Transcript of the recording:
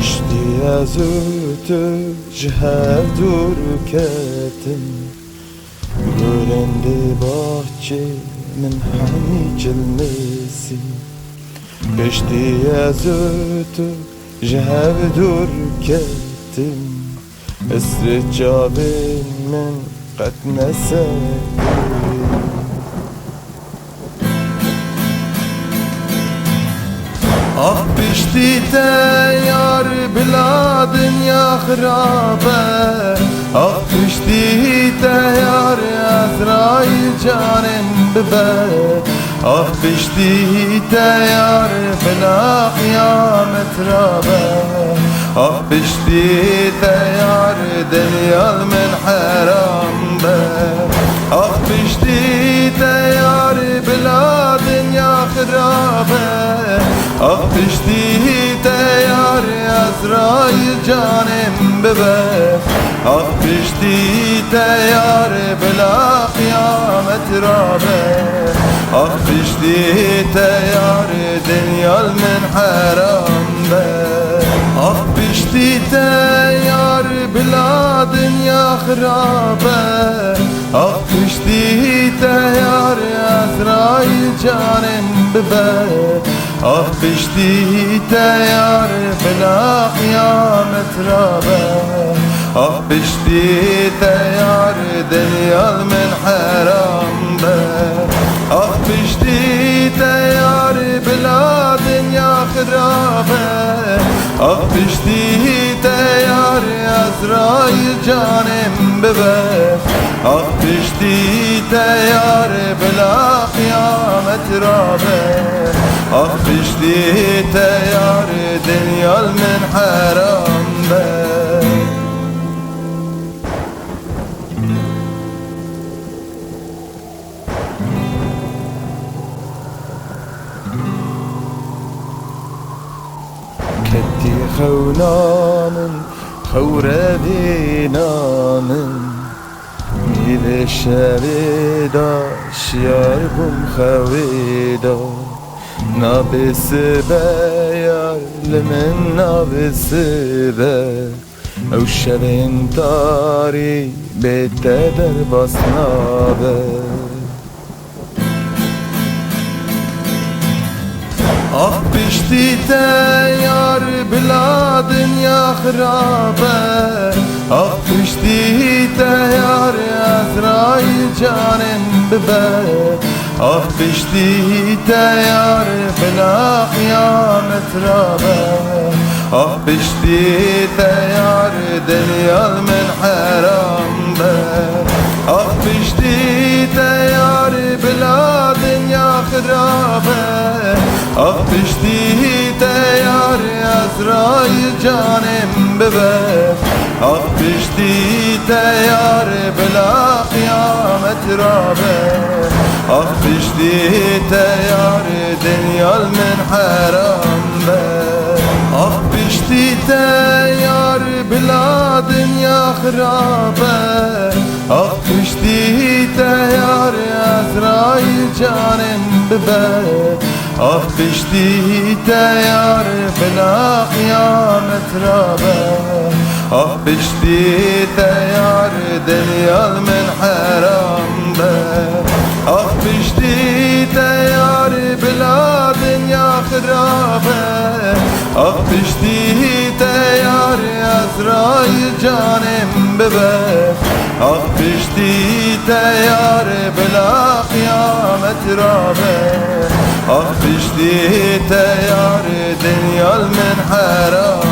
پشتی از تو جهر دور کتم گلنده باچه من همی جلمسی پشتی از تو جهر دور کتم اسر جابن من قد نسيت پشتی یار بلا دنیا خرابه پشتی یار عزرائیل جانم ببه پشتی یار بلا قیامت رابه پشتی یار دنیا من حرام به پشتی یار بلا دنیا خرابه پشتی یار عزرائیل جانم ببه پشتی یار بلا قیامت رابه پشتی یار دنیا من حرام به پشتی یار بلا دنیا خرابه پشتی یار عزرائیل جانم ببه پشتی یار بلا قیامت رابه پشتی یار دنیا من حرام به پشتی یار بلا دنیا خرابه پشتی یار عزرائیل جانم ببه پشتی یار بلا قیامت رابه پشتی یار دنیا من حرام به كدي خونان خورة دينان ميل شريدا شياربم خويدا نابس بيار لمن نابس بي او شرين تاري بيت در بصنابه پشتی یار بلا دنیا خرابه پشتی یار عزرائیل جانم ببه پشتی یار بلا قیامت رابه پشتی یار دنیا من حرام به پشتی یار بلا دنیا خرابه پشتی یار عزرائیل جانم ببه پشتی یار بلا قیامت رابه پشتی یار دنیا من حرام به پشتی یار بلا دنیا خرابه پشتی یار عزرائیل جانم ببه پشتی یار بلا قیامت رابه پشتی یار دنیا من حرام به پشتی یار بلا دنیا خرابه پشتی یار عزرائیل جانم ببه پشتی یار بلا قیامت رابه پشتی یار دنیا من حرام